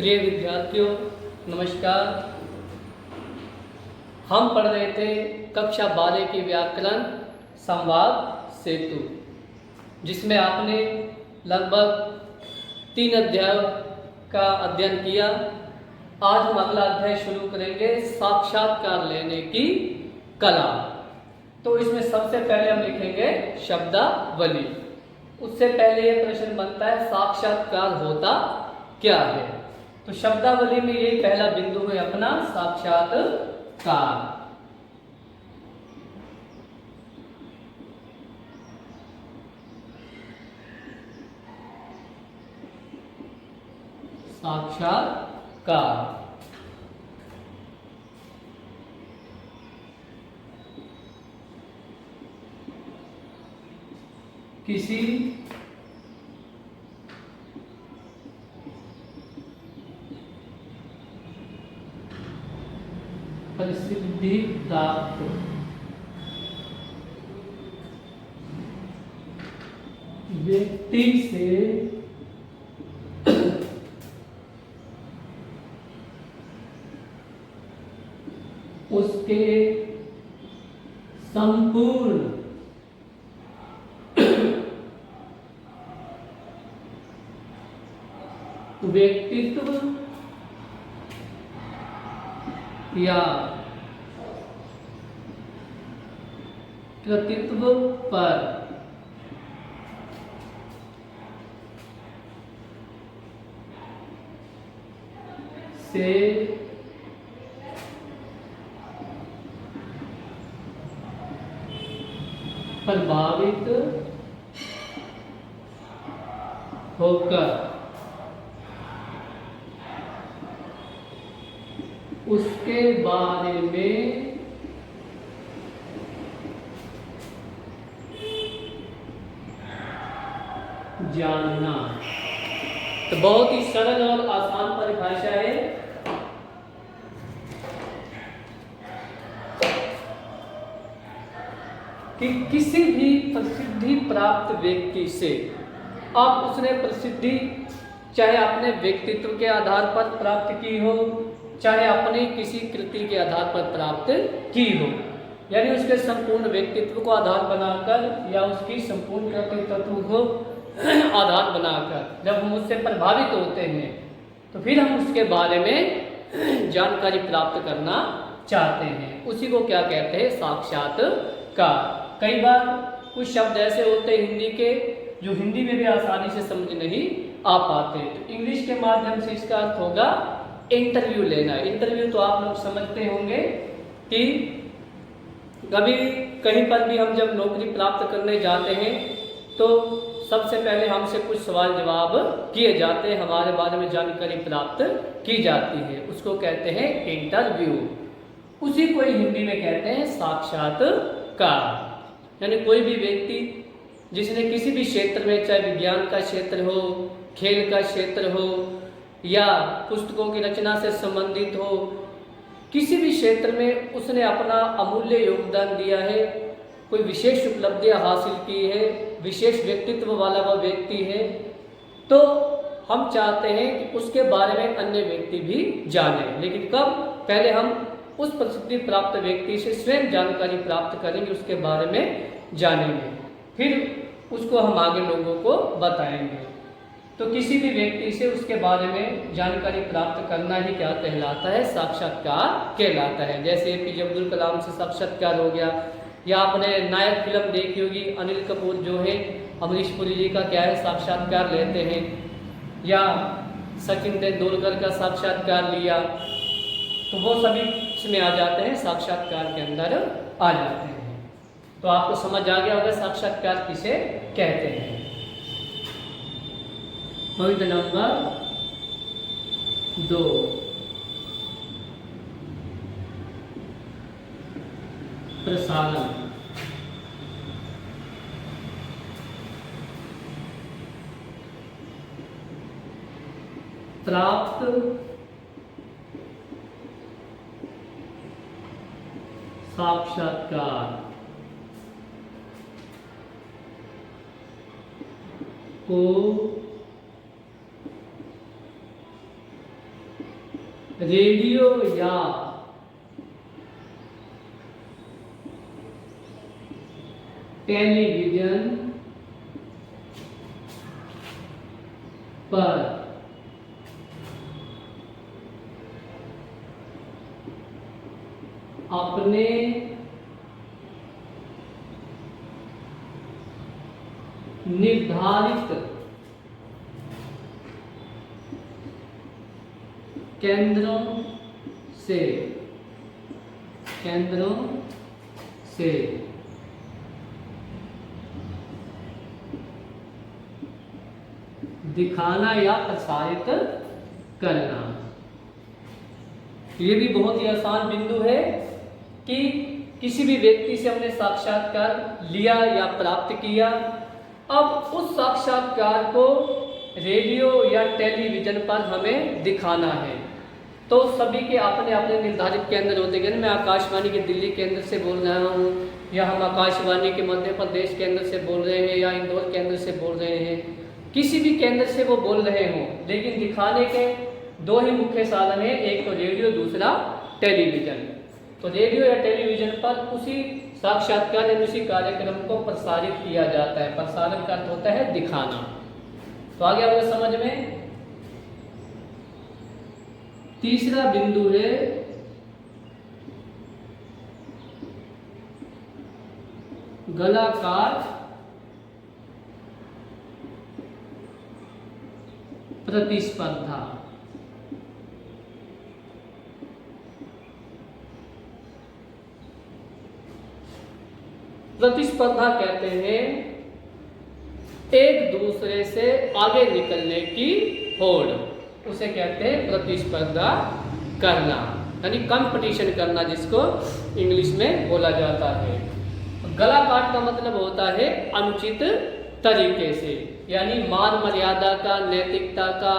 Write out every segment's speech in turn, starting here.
प्रिय विद्यार्थियों, नमस्कार। हम पढ़ रहे थे कक्षा 12 की व्याकरण संवाद सेतु, जिसमें आपने लगभग 3 अध्यायों का अध्ययन किया। आज हम अगला अध्याय शुरू करेंगे, साक्षात्कार लेने की कला। तो इसमें सबसे पहले हम लिखेंगे शब्दावली। उससे पहले यह प्रश्न बनता है, साक्षात्कार होता क्या है? तो शब्दावली में यही पहला बिंदु है अपना, साक्षात्कार। साक्षात्कार किसी प्रसिद्धि प्राप्त व्यक्ति से उसके संपूर्ण व्यक्तित्व या कृतित्व पर से प्रभावित होकर उसके बारे में जानना। तो बहुत ही सरल और आसान परिभाषा है। कि किसी भी प्रसिद्धि प्राप्त व्यक्ति से, अब उसने प्रसिद्धि चाहे अपने व्यक्तित्व के आधार पर प्राप्त की हो, चाहे अपनी किसी कृति के आधार पर प्राप्त की हो, यानी उसके संपूर्ण व्यक्तित्व को आधार बनाकर या उसकी संपूर्ण कृतित्व को आधार बनाकर जब हम उससे प्रभावित होते हैं तो फिर हम उसके बारे में जानकारी प्राप्त करना चाहते हैं। उसी को क्या कहते हैं? साक्षात्कार। कई बार कुछ शब्द ऐसे होते हैं हिंदी के जो हिंदी में भी आसानी से समझ नहीं आ पाते, तो इंग्लिश के माध्यम से इसका अर्थ होगा इंटरव्यू लेना। इंटरव्यू तो आप लोग समझते होंगे कि कभी कहीं पर भी हम जब नौकरी प्राप्त करने जाते हैं तो सबसे पहले हमसे कुछ सवाल जवाब किए जाते हैं, हमारे बारे में जानकारी प्राप्त की जाती है, उसको कहते हैं इंटरव्यू। उसी को हिंदी में कहते हैं साक्षात्कार। यानी कोई भी व्यक्ति जिसने किसी भी क्षेत्र में, चाहे विज्ञान का क्षेत्र हो, खेल का क्षेत्र हो या पुस्तकों की रचना से संबंधित हो, किसी भी क्षेत्र में उसने अपना अमूल्य योगदान दिया है, कोई विशेष उपलब्धियां हासिल की है, विशेष व्यक्तित्व वाला वह व्यक्ति है, तो हम चाहते हैं कि उसके बारे में अन्य व्यक्ति भी जाने। लेकिन कब? पहले हम उस प्रसिद्धि प्राप्त व्यक्ति से स्वयं जानकारी प्राप्त करेंगे, उसके बारे में जानेंगे, फिर उसको हम आगे लोगों को बताएंगे। तो किसी भी व्यक्ति से उसके बारे में जानकारी प्राप्त करना ही क्या कहलाता है? साक्षात्कार कहलाता है। जैसे APJ अब्दुल कलाम से साक्षात्कार हो गया, या आपने नायक फिल्म देखी होगी, अनिल कपूर जो है अमरीश पुरी जी का क्या है साक्षात्कार लेते हैं, या सचिन तेंदुलकर का साक्षात्कार लिया, तो वो सभी इसमें आ जाते हैं, साक्षात्कार के अंदर आ जाते हैं। तो आपको समझ आ गया होगा साक्षात्कार किसे कहते हैं। पॉइंट नंबर 2, प्रसारण। प्राप्त साक्षात्कार को रेडियो या टेलीविजन पर अपने निर्धारित केंद्रों से दिखाना या प्रसारित करना। ये भी बहुत ही आसान बिंदु है कि किसी भी व्यक्ति से हमने साक्षात्कार लिया या प्राप्त किया, अब उस साक्षात्कार को रेडियो या टेलीविजन पर हमें दिखाना है। तो सभी के अपने अपने निर्धारित केंद्र होते हैं। मैं आकाशवाणी के दिल्ली केंद्र से बोल रहा हूँ, या हम आकाशवाणी के मध्य प्रदेश केंद्र से बोल रहे हैं, या इंदौर केंद्र से बोल रहे हैं, किसी भी केंद्र से वो बोल रहे हों, लेकिन दिखाने के दो ही मुख्य साधन हैं, एक तो रेडियो, दूसरा टेलीविजन। तो रेडियो या टेलीविजन पर उसी साक्षात्कार या उसी कार्यक्रम को प्रसारित किया जाता है। प्रसारण का अर्थ होता है दिखाना। तो आ गया होगा समझ में। तीसरा बिंदु है गलाकार प्रतिस्पर्धा। प्रतिस्पर्धा कहते हैं एक दूसरे से आगे निकलने की होड़, उसे कहते हैं प्रतिस्पर्धा करना, यानी कंपटीशन करना, जिसको इंग्लिश में बोला जाता है। गला काट का मतलब होता है अनुचित तरीके से, यानी मान मर्यादा का, नैतिकता का,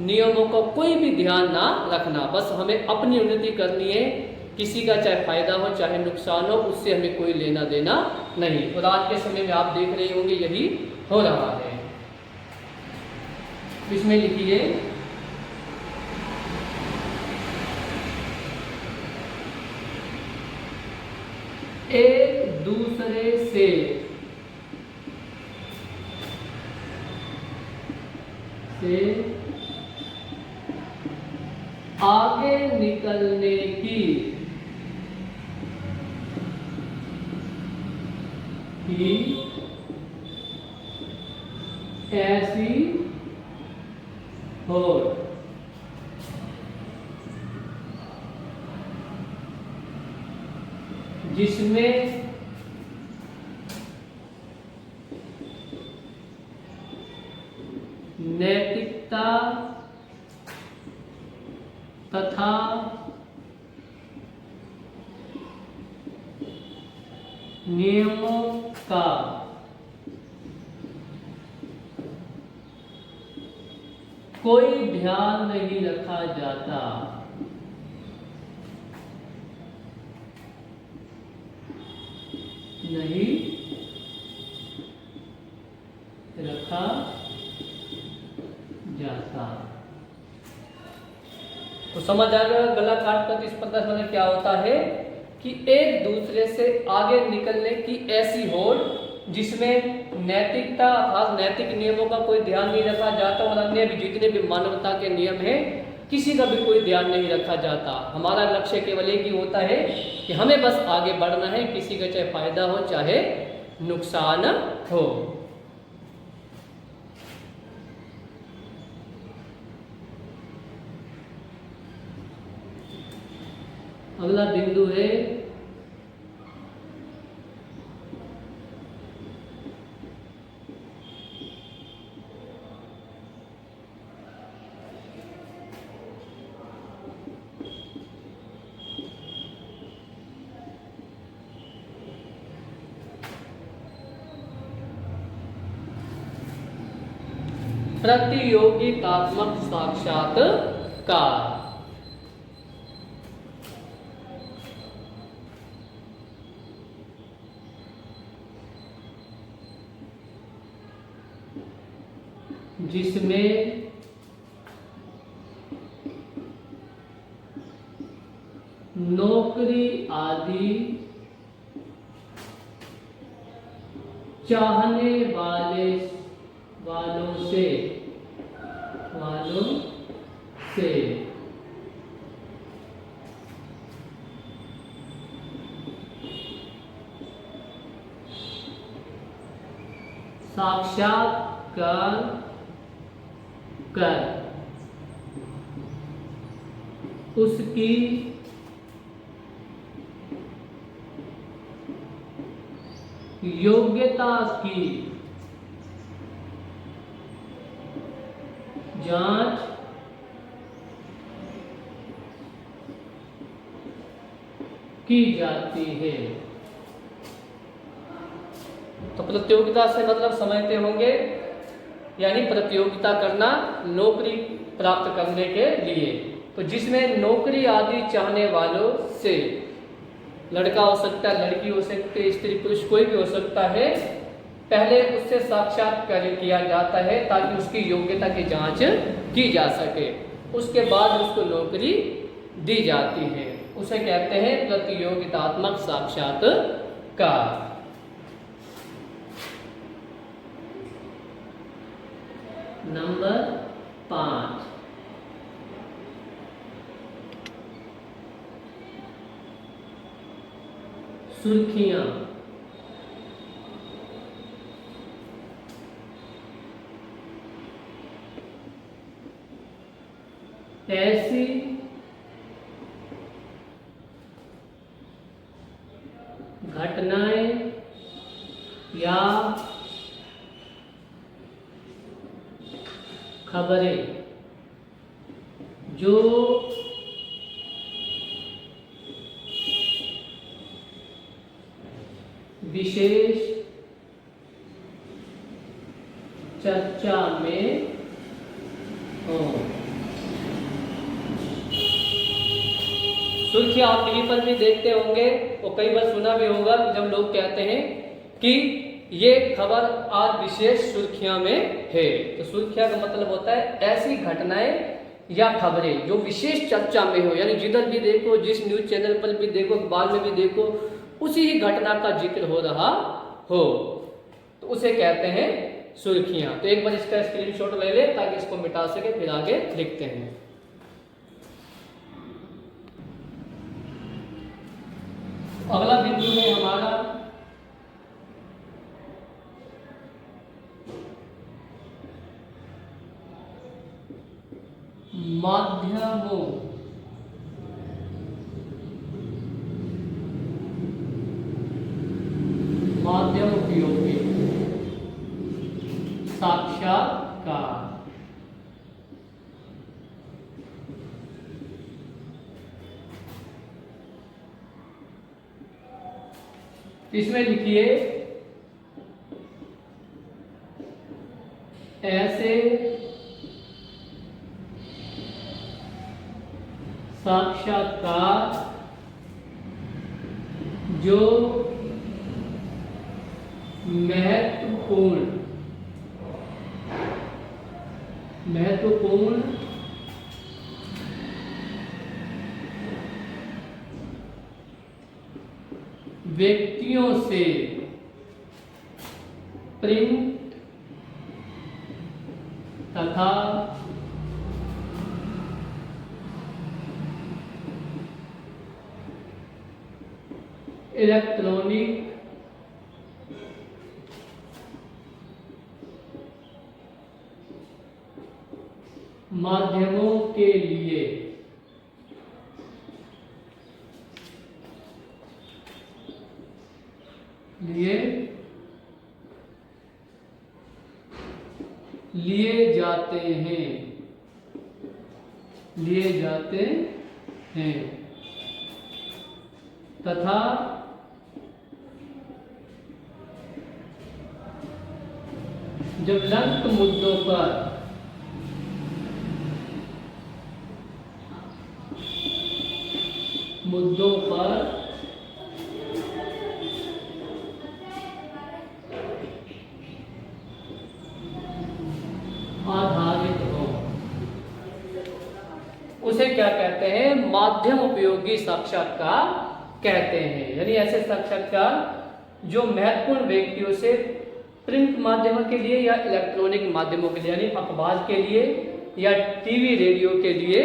नियमों का कोई भी ध्यान ना रखना, बस हमें अपनी उन्नति करनी है, किसी का चाहे फायदा हो चाहे नुकसान हो, उससे हमें कोई लेना देना नहीं। और आज के समय में आप देख रहे होंगे यही हो रहा है। इसमें लिखिए एक दूसरे से आगे निकलने की ऐसी होड़, जिसमें नैतिकता तथा नियमों का कोई ध्यान नहीं रखा जाता। नहीं रखा जाता। तो समझ आ गया गला काट प्रतिस्पर्धा मतलब क्या होता है कि एक दूसरे से आगे निकलने की ऐसी होड़ जिसमें नैतिकता अर्थात नैतिक नियमों का कोई ध्यान नहीं रखा जाता, और अन्य भी जितने भी मानवता के नियम हैं किसी का भी कोई ध्यान नहीं रखा जाता। हमारा लक्ष्य केवल एक ही होता है कि हमें बस आगे बढ़ना है, किसी का चाहे फायदा हो चाहे नुकसान हो। अगला बिंदु है प्रतियोगितात्मक साक्षात्कार। जिसमें नौकरी आदि चाहने वालों से साक्षात्कार कर उसकी योग्यता की जांच की जाती है। तो प्रतियोगिता से मतलब समझते होंगे, यानी प्रतियोगिता करना नौकरी प्राप्त करने के लिए। तो जिसमें नौकरी आदि चाहने वालों से, लड़का हो सकता है, लड़की हो सकती है, स्त्री पुरुष कोई भी हो सकता है, पहले उससे साक्षात्कार किया जाता है ताकि उसकी योग्यता की जांच की जा सके। उसके बाद उसको नौकरी दी जाती है। उसे कहते हैं प्रतियोगितात्मक साक्षात्कार। नंबर 5, सुर्खियां। ऐसी घटनाएं या खबरें जो विशेष चर्चा में हो। सुर्खियां आप टीवी पर भी देखते होंगे और कई बार सुना भी होगा जब लोग कहते हैं कि ये खबर आज विशेष सुर्खियां में है। तो सुर्खियां का मतलब होता है ऐसी घटनाएं या खबरें जो विशेष चर्चा में हो, यानी जिधर भी देखो, जिस न्यूज चैनल पर भी देखो, अखबार में भी देखो, उसी ही घटना का जिक्र हो रहा हो, तो उसे कहते हैं सुर्खियां। तो एक बार इसका स्क्रीनशॉट ले ले ताकि इसको मिटा सके, फिर आगे लिखते हैं। अगला बिंदु है हमारा माध्यमों। माध्यम उपयोगी साक्षात्कार। इसमें लिखिए ऐसे साक्षात्कार जो महत्वपूर्ण व्यक्तियों से प्रिंट तथा इलेक्ट्रॉनिक माध्यमों के लिए लिए जाते हैं तथा जब लंक मुद्दों पर आधारित हो, उसे क्या कहते हैं? माध्यम उपयोगी साक्षात्कार कहते हैं। यानी ऐसे साक्षात्कार जो महत्वपूर्ण व्यक्तियों से प्रिंट माध्यमों के लिए या इलेक्ट्रॉनिक माध्यमों के लिए, यानी अखबार के लिए या टीवी रेडियो के लिए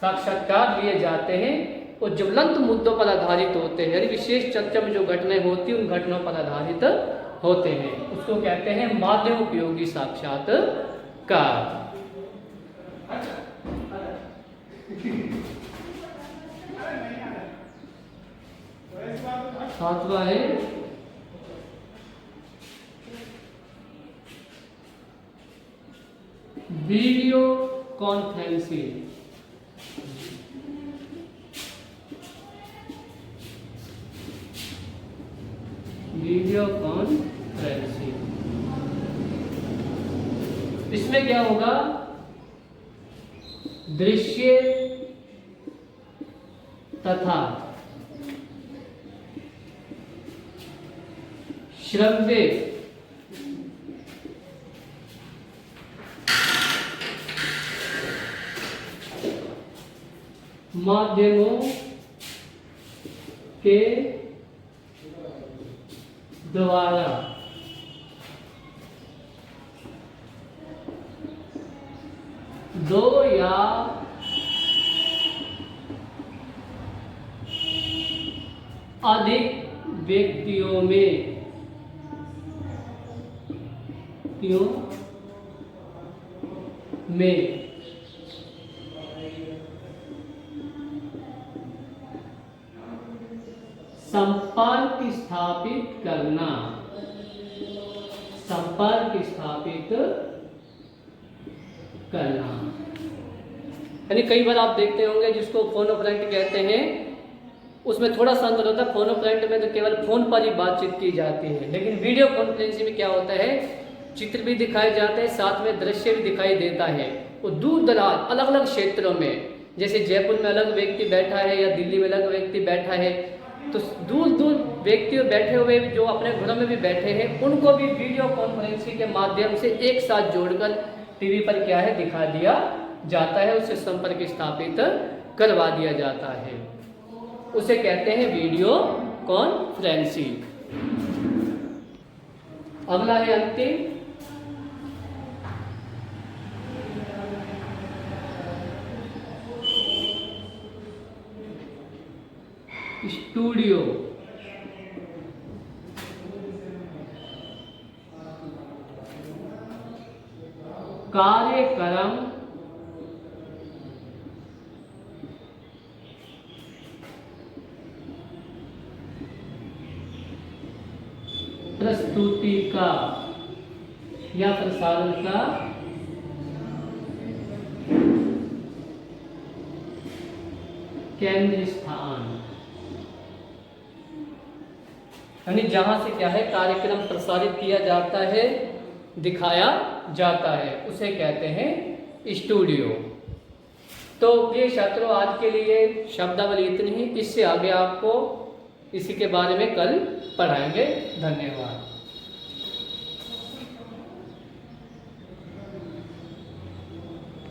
साक्षात्कार लिए जाते हैं और ज्वलंत मुद्दों पर आधारित होते हैं, यानी विशेष चर्चा में जो घटनाएं होती हैं उन घटनाओं पर आधारित होते हैं। उसको कहते हैं माध्यम उपयोगी साक्षात्कार। सातवां है वीडियो कॉन्फ्रेंसिंग। वीडियो कॉन्फ्रेंसिंग, इसमें क्या होगा, दृश्य तथा श्रव्य माध्यमों के द्वारा दो या अधिक व्यक्तियों में संपर्क स्थापित करना। संपर्क स्थापित करना, यानी कई बार आप देखते होंगे जिसको फोन ऑफ फ्रेंड कहते हैं, उसमें थोड़ा सा अंतर होता है। फोन ऑफ फ्रेंड में तो केवल फोन पर ही बातचीत की जाती है, लेकिन वीडियो कॉन्फ्रेंसिंग में क्या होता है, चित्र भी दिखाए जाते हैं, साथ में दृश्य भी दिखाई देता है। और दूर दराज अलग अलग क्षेत्रों में, जैसे जयपुर में अलग व्यक्ति बैठा है या दिल्ली में अलग व्यक्ति बैठा है, तो दूर दूर व्यक्ति बैठे हुए जो अपने घरों में भी बैठे हैं उनको भी वीडियो कॉन्फ्रेंसिंग के माध्यम से एक साथ जोड़कर टीवी पर क्या है दिखा दिया जाता है, उससे संपर्क स्थापित करवा दिया जाता है। उसे कहते हैं वीडियो कॉन्फ्रेंसिंग। अगला है अंतिम स्टूडियो। कार्यक्रम प्रस्तुति का या प्रसारण का केंद्र स्थान, यानी जहां से क्या है कार्यक्रम प्रसारित किया जाता है, दिखाया जाता है, उसे कहते हैं स्टूडियो। तो ये छात्रों आज के लिए शब्दावली इतनी ही, इससे आगे आपको इसी के बारे में कल पढ़ाएंगे। धन्यवाद।